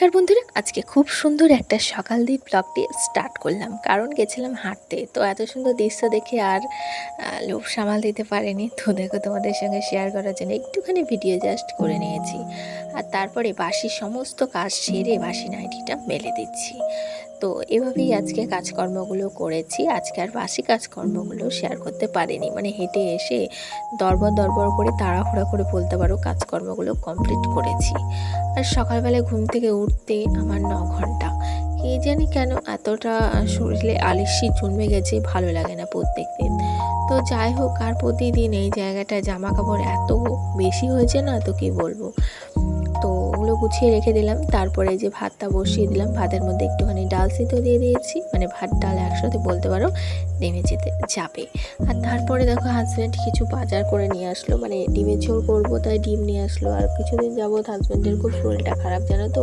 নমস্কার বন্ধুরা, আজকে খুব সুন্দর একটা সকাল দিয়ে ব্লগটি স্টার্ট করলাম। কারণ গেছিলাম হাঁটতে, তো এত সুন্দর দৃশ্য দেখে আর লোভ সামাল দিতে পারিনি। তো দেখো, তোমাদের সঙ্গে শেয়ার করার জন্য একটুখানি ভিডিও জাস্ট করে নিয়েছি। আর তারপরে বাসি সমস্ত কাজ সেরে বাসি নাইটিটা মেলে দিচ্ছি। তো এভাবেই আজকে কাজকর্মগুলো করেছি। আজকে আর বাসি কাজকর্মগুলো শেয়ার করতে পারিনি, মানে হেঁটে এসে দরবর করে তাড়াহুড়া করে বলতে পারো কাজকর্মগুলো কমপ্লিট করেছি। আর সকালবেলায় ঘুম থেকে উঠতে আমার 9 ঘন্টা, কে জানি কেন এতটা শরীরে আলস্যি জন্মে গেছে, ভালো লাগে না প্রত্যেক দিন। তো যাই হোক, আর প্রতিদিন এই জায়গাটায় জামা কাপড় এত বেশি হয়েছে না, তো কি বলবো। তো ওগুলো গুছিয়ে রেখে দিলাম। তারপরে যে ভাতটা বসিয়ে দিলাম, ভাতের মধ্যে একটুখানি ডাল সিদ্ধ দিয়ে দিয়েছি, মানে ভাত ডাল একসাথে বলতে পারো, নেমে যেতে যাবে। আর তারপরে দেখো, হাজব্যান্ড কিছু বাজার করে নিয়ে আসলো, মানে ডিমের ঝোল করবো তাই ডিম নিয়ে আসলো। আর কিছুদিন যাবৎ হাজব্যান্ডের খুব শরীরটা খারাপ, জানো তো,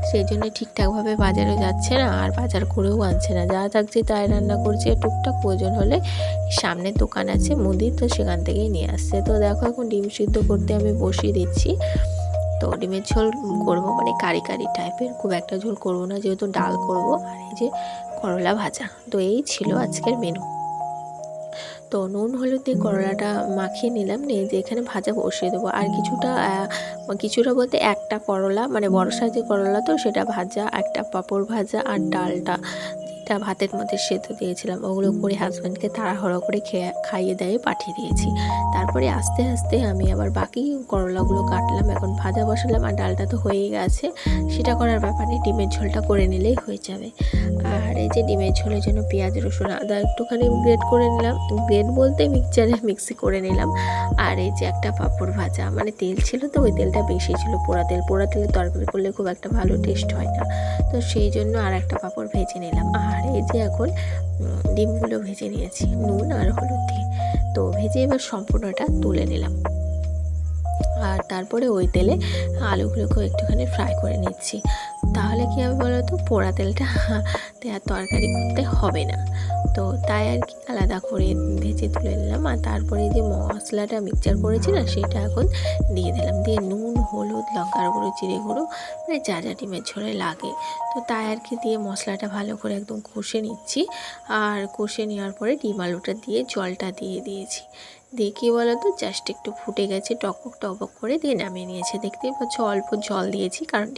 সেই জন্য ঠিকঠাকভাবে বাজারে যাচ্ছে না, আর বাজার করেও আনছে না। যা থাকছে তাই রান্না করছে, টুকটাক প্রয়োজন হলে সামনে দোকান আছে মুদির, তো সেখান থেকেই নিয়ে আসছে। তো দেখো, এখন ডিম সিদ্ধ করতে আমি বসিয়ে দিচ্ছি। তো ডিমের ঝোল করবো, মানে কারি কারি টাইপের, খুব একটা ঝোল করবো না, যেহেতু ডাল করবো। আর এই যে করলা ভাজা, তো এই ছিল আজকের মেনু। তো নুন হলুদ দিয়ে করলাটা মাখিয়ে নিলাম, নিয়ে যে এখানে ভাজা বসিয়ে দেবো। আর কিছুটা বলতে একটা করলা, মানে বড় সাইজের করলা, তো সেটা ভাজা, একটা পাঁপড় ভাজা, আর ডালটা যেটা ভাতের মধ্যে সেদ্ধ দিয়েছিলাম, ওগুলো করে হাজব্যান্ডকে তাড়াহুড়ো করে খাইয়ে দিয়ে পাঠিয়ে দিয়েছি। তারপরে আস্তে আস্তে আমি আবার বাকি করলাগুলো কাটলাম, এখন ভাজা বসালাম। আর ডালটা তো হয়েই গেছে, সেটা করার ব্যাপার নেই, ডিমের ঝোলটা করে নিলেই হয়ে যাবে। আর এই যে ডিমের ঝোলের জন্য পেঁয়াজ রসুন আদা একটুখানি গ্রেট করে নিলাম, গ্রেট বলতে মিক্সি করে নিলাম। আর এই যে একটা পাঁপড় ভাজা, মানে তেল ছিল তো, ওই তেলটা বেশি ছিল, পোড়া তেলে তরকারি করলে খুব একটা ভালো টেস্ট হয় না, তো সেই জন্য আর একটা পাঁপড় ভেজে নিলাম। আর এই যে এখন ডিমগুলো ভেজে নিয়েছি নুন আর হলুদ দিয়ে, তো ভেজে এবার সম্পূর্ণটা তুলে নিলাম। আর তারপরে ওই তেলে আলুগুলোকেও একটুখানি ফ্রাই করে নিচ্ছি, তাহলে কী হবে বলো তো, পোড়া তেলটা আর তরকারি করতে হবে না। তো তাই আর কি আলাদা করে ভেজে তুলে নিলাম। আর তারপরে যে মশলাটা মিক্সচার করেছি না, সেটা এখন দিয়ে দিলাম, দিয়ে নুন হলুদ লঙ্কার গুঁড়ো জিরে গুঁড়ো, মানে যা যা ডিমের ঝোলে লাগে, তো তাই আর কি দিয়ে মশলাটা ভালো করে একদম কষে নিচ্ছি। আর কষে নেওয়ার পরে ডিম আলুটা দিয়ে জলটা দিয়ে দিয়েছি, দিয়ে কী বলো তো, জাস্ট একটু ফুটে গেছে, টকবক টকবক করে দিয়ে নামিয়ে নিয়েছে। দেখতেই পাচ্ছ, অল্প জল দিয়েছি, কারণ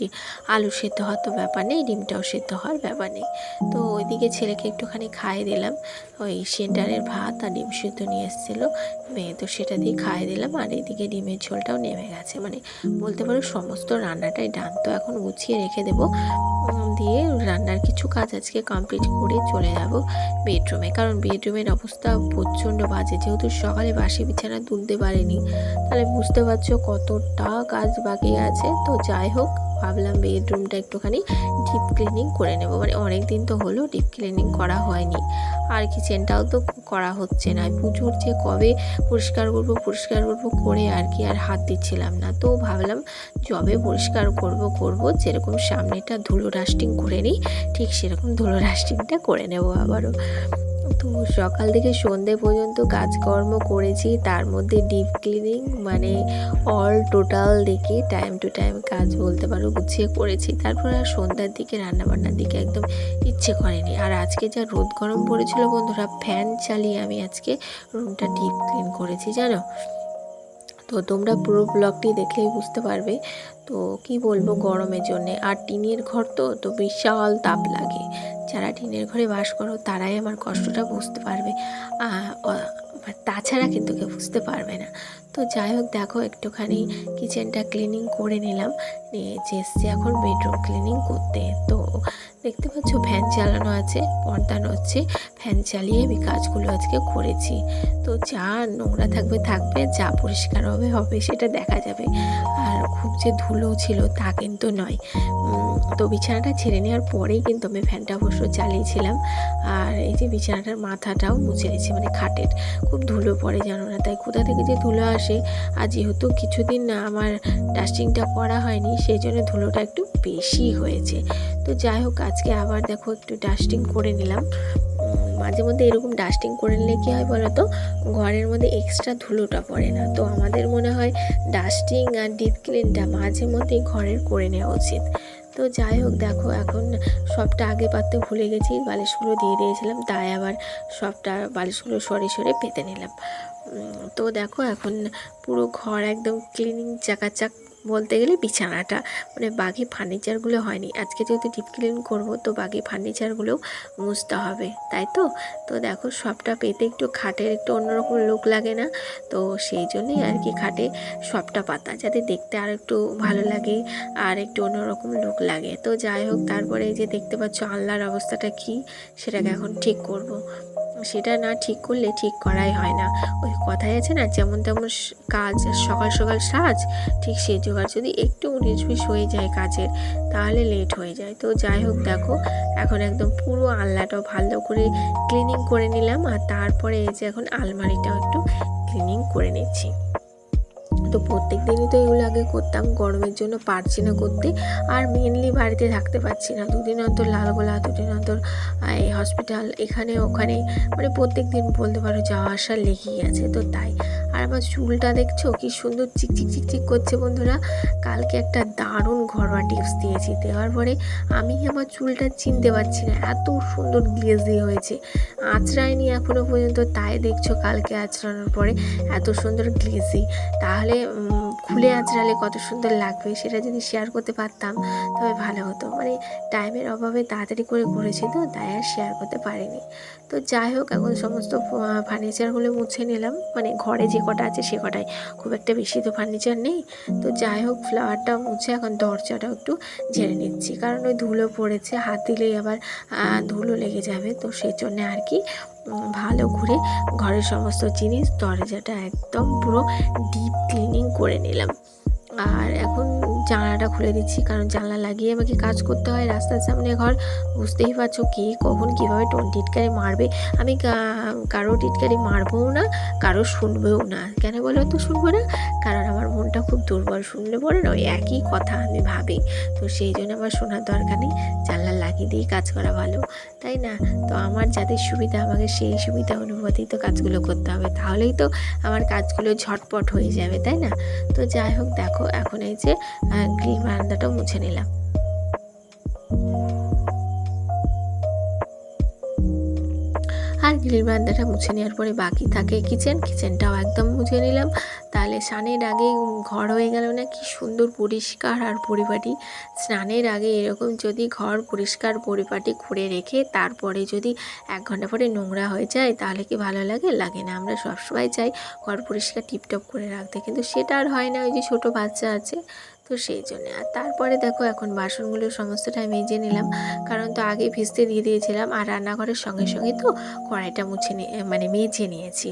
আলু সেদ্ধ হওয়ার তো ব্যাপার নেই, ডিমটাও সেদ্ধ হওয়ার ব্যাপার নেই। তো ওইদিকে ছেলেকে একটুখানি খাইয়ে দিলাম, ওই সেন্টারের ভাত আর ডিম সেদ্ধ নিয়ে এসেছিলো মেয়ে, তো সেটা দিয়ে খাইয়ে দিলাম। আর এদিকে ডিমের ঝোলটাও নেমে গেছে, মানে বলতে পারো সমস্ত রান্নাটাই ডান। তো এখন গুছিয়ে রেখে দেবো, দিয়ে রান্নার কিছু কাজ আজকে কমপ্লিট করে চলে যাব বেডরুমে, কারণ বেডরুমের অবস্থা প্রচণ্ড বাজে, যেহেতু সকালে বাসি বিছানা তুলতে পারিনি, তাহলে বুঝতে পারছো কতটা কাজ বাকি আছে। তো যাই হোক, ভাবলাম বেডরুমটা একটুখানি ডিপ ক্লিনিং করে নেব, মানে অনেক দিন তো হলো ডিপ ক্লিনিং করা হয়নি। আর কিচেনটাও তো করা হচ্ছে না, পুজোর যে কবে পরিষ্কার করবো করে আর কি আর হাত দিচ্ছিলাম না। তো ভাবলাম যবে পরিষ্কার করব যেরকম সামনেটা ধুলো ডাস্টিং করে নিই, ঠিক সেরকম ধুলো ডাস্টিংটা করে নেব আবারও। তো সকাল থেকে সন্ধে পর্যন্ত কাজকর্ম করেছি, তার মধ্যে ডিপ ক্লিনিং, মানে অল টোটাল দেখে টাইম টু টাইম কাজ বলতে পারো গুছিয়ে করেছি। তারপর আর সন্ধ্যার দিকে রান্নাবান্নার দিকে একদম ইচ্ছে করেনি। আর আজকে যা রোদ গরম পড়েছিল বন্ধুরা, ফ্যান চালিয়ে আমি আজকে রুমটা ডিপ ক্লিন করেছি, জানো। তো তোমরা পুরো ব্লগটি দেখলেই বুঝতে পারবে। তো কি বলবো, গরমের জন্যে, আর টিনের ঘর তো বিশাল তাপ লাগে। যারা টিনের ঘরে বাস করো তারাই আমার কষ্টটা বুঝতে পারবে, তাছাড়া কিন্তু কেউ বুঝতে পারবে না। তো যাই হোক, দেখো একটুখানি কিচেনটা ক্লিনিং করে নিলাম, নিয়ে এসছি এখন বেডরুম ক্লিনিং করতে। তো দেখতে পাচ্ছ ফ্যান চালানো আছে, পর্দা নড়ছে, ফ্যান চালিয়ে আমি কাজগুলো আজকে করেছি। তো যা নোংরা থাকবে, যা পরিষ্কার হবে সেটা দেখা যাবে। আর খুব যে ধুলো ছিল তা কিন্তু নয়। তো বিছানাটা ছেড়ে নেওয়ার পরেই কিন্তু আমি ফ্যানটা অবশ্য চালিয়েছিলাম। আর এই যে বিছানাটার মাথাটাও মুছে নিয়েছি, মানে খাটের খুব ধুলো পড়ে, জানো না, তাই কোথা থেকে যে ধুলো আসে। আর যেহেতু কিছুদিন না আমার ডাস্টিংটা করা হয়নি, সেই জন্য ধুলোটা একটু বেশি হয়েছে। তো যাই হোক, আজকে আবার দেখো একটু ডাস্টিং করে নিলাম। মাঝে মধ্যে এরকম ডাস্টিং করে নিলে কী হয় বলো তো, ঘরের মধ্যে এক্সট্রা ধুলোটা পড়ে না। তো আমাদের মনে হয় ডাস্টিং আর ডিপ ক্লিনটা মাঝে মধ্যেই ঘরের করে নেওয়া উচিত। তো যাই হোক দেখো, এখন সবটা আগে পাততে ভুলে গেছি, বালিশগুলো দিয়ে দিয়েছিলাম, তাই আবার সবটা বালিশগুলো সরে সরে পেতে নিলাম। তো দেখো এখন পুরো ঘর একদম ক্লিনিং চাকাচাক, বলতে গেলে বিছানাটা মানে বাকি ফার্নিচারগুলো হয়নি। আজকে যেহেতু ডিপ ক্লিন করবো, তো বাকি ফার্নিচারগুলোও মুছতে হবে, তাই তো। তো দেখো সবটা পেতে একটু খাটের একটু অন্যরকম লুক লাগে না, তো সেই জন্যই আর কি খাটে সবটা পাতা, যাতে দেখতে আর একটু ভালো লাগে আর একটু অন্যরকম লুক লাগে। তো যাই হোক, তারপরে এই যে দেখতে পাচ্ছ আলনার অবস্থাটা কি, সেটাকে এখন ঠিক করব। সেটা না ঠিক করলে ঠিক করাই হয় না। ওই কথাই আছে না, যেমন তেমন কাজ সকাল সকাল সাজ, ঠিক সেই জোগাড় যদি একটু 19-20 হয়ে যায় কাজের, তাহলে লেট হয়ে যায়। তো যাই হোক দেখো, এখন একদম পুরো আলনাটাও ভালো করে ক্লিনিং করে নিলাম, আর তারপরে এই যে এখন আলমারিটাও একটু ক্লিনিং করে নিচ্ছি। তো প্রত্যেক দিনই তো এগুলো আগে করতাম, গরমের জন্য পারছি না করতে, আর মেনলি বাড়িতে থাকতে পারছি না, দুদিন অন্তর লালগোলা, দুদিন অন্তর এই হসপিটাল, এখানে ওখানে, মানে প্রত্যেক দিন বলতে পারো যাওয়া আসা লেগেই আছে। তো তাই, আর আমার চুলটা দেখছো কি সুন্দর চিকচিক চিকচিক করছে বন্ধুরা। কালকে একটা দারুণ ঘরোয়া টিপস দিয়েছি, দেওয়ার পরে আমি আমার চুলটা চিনতে পারছি না, এত সুন্দর গ্লেজি হয়েছে। আঁচড়ায়নি এখনও পর্যন্ত, তাই দেখছো কালকে আঁচড়ানোর পরে এত সুন্দর গ্লেজি। তাহলে খুলে আঁচড়ালে কত সুন্দর লাগবে, সেটা যদি শেয়ার করতে পারতাম তবে ভালো হতো। মানে টাইমের অভাবে তাড়াতাড়ি করে করেছি, তো তাই আর শেয়ার করতে পারিনি। তো যাই হোক, এখন সমস্ত ফার্নিচারগুলো মুছে নিলাম, মানে ঘরে যে কটা আছে সে কটাই, খুব একটা বেশি তো ফার্নিচার নেই। তো যাই হোক, ফ্লাওয়ারটা মুছে এখন দরজাটাও একটু ঝেড়ে নিচ্ছি, কারণ ওই ধুলো পড়েছে, হাত দিলেই আবার ধুলো লেগে যাবে। তো সেই জন্যে আর কি ভালো করে ঘরের সমস্ত জিনিস, দরজাটা একদম পুরো ডিপ ক্লিনিং করে নিলাম। আর এখন জানলাটা খুলে দিচ্ছি, কারণ জানলা লাগিয়ে আমাকে কাজ করতে হয়। রাস্তার সামনে ঘর, বুঝতেই পারছো কে কখন কীভাবে টিটকারি মারবে। আমি কারো টিটকারি মারবও না, কারো শুনবেও না। কেন বলো তো শুনবো না? কারণ আমার মনটা খুব দুর্বল, শুনলে পরে না ওই একই কথা আমি ভাবি। তো সেই জন্য আমার শোনার দরকার নেই, জানলা লাগিয়ে দিয়ে কাজ করা ভালো, তাই না? তো আমার যাদের সুবিধা, আমাকে সেই সুবিধা অনুভূতি তো কাজগুলো করতে হবে, তাহলেই তো আমার কাজগুলো ঝটপট হয়ে যাবে, তাই না? তো যাই হোক দেখো, এখন এই যে গ্রিল বারান্দাটাও মুছে নিলাম। আর গ্রিল বারান্দাটা মুছে নেওয়ার পরে বাকি থাকে কিচেনটাও একদম মুছে নিলাম। তাহলে স্নানের আগে ঘর হয়ে গেল না কি সুন্দর পরিষ্কার আর পরিপাটি। স্নানের আগে এরকম যদি ঘর পরিষ্কার পরিপাটি করে রেখে তারপরে যদি 1 ঘন্টা পরে নোংরা হয়ে যায়, তাহলে কি ভালো লাগে? লাগে না। আমরা সবসময় চাই ঘর পরিষ্কার টিপটপ করে রাখতে, কিন্তু সেটা আর হয় না, ওই যে ছোটো বাচ্চা আছে, তো সেই জন্যে। আর তারপরে দেখো, এখন বাসনগুলো সমস্তটাই মেজে নিলাম, কারণ তো আগে ভিজতে দিয়ে দিয়েছিলাম, আর রান্নাঘরের সঙ্গে সঙ্গে তো কড়াইটা মানে মুছে নিয়েছি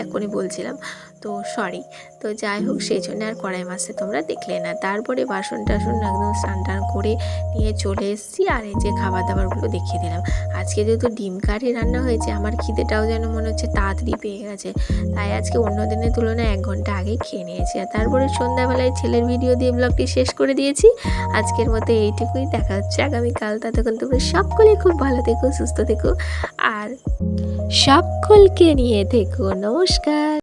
এখনই বলছিলাম, তো সরি। তো যাই হোক, সেই জন্য আর কড়াই মাজতে তোমরা দেখলে না। তারপরে বাসন টাসন একদম স্নান টান করে নিয়ে চলে এসেছি, আর এই যে খাবার দাবারগুলো দেখিয়ে দিলাম। আজকে যেহেতু ডিম কারি রান্না হয়েছে, আমার খিদেটাও যেন মনে হচ্ছে তাড়াতাড়ি পেয়ে গেছে, তাই আজকে অন্য দিনের তুলনায় 1 ঘন্টা আগেই খেয়ে নিয়েছি। আর তারপরে সন্ধ্যাবেলায় ছেলের ভিডিও দিয়ে ব্লগটি শেষ করে দিয়েছি। আজকের মতো এইটুকুই, দেখা হচ্ছে আগামীকাল। ততক্ষণ তোমরা সকলে খুব ভালো থেকো, সুস্থ থেকো, আর সকলকে নিয়ে থেকো। নমস্কার।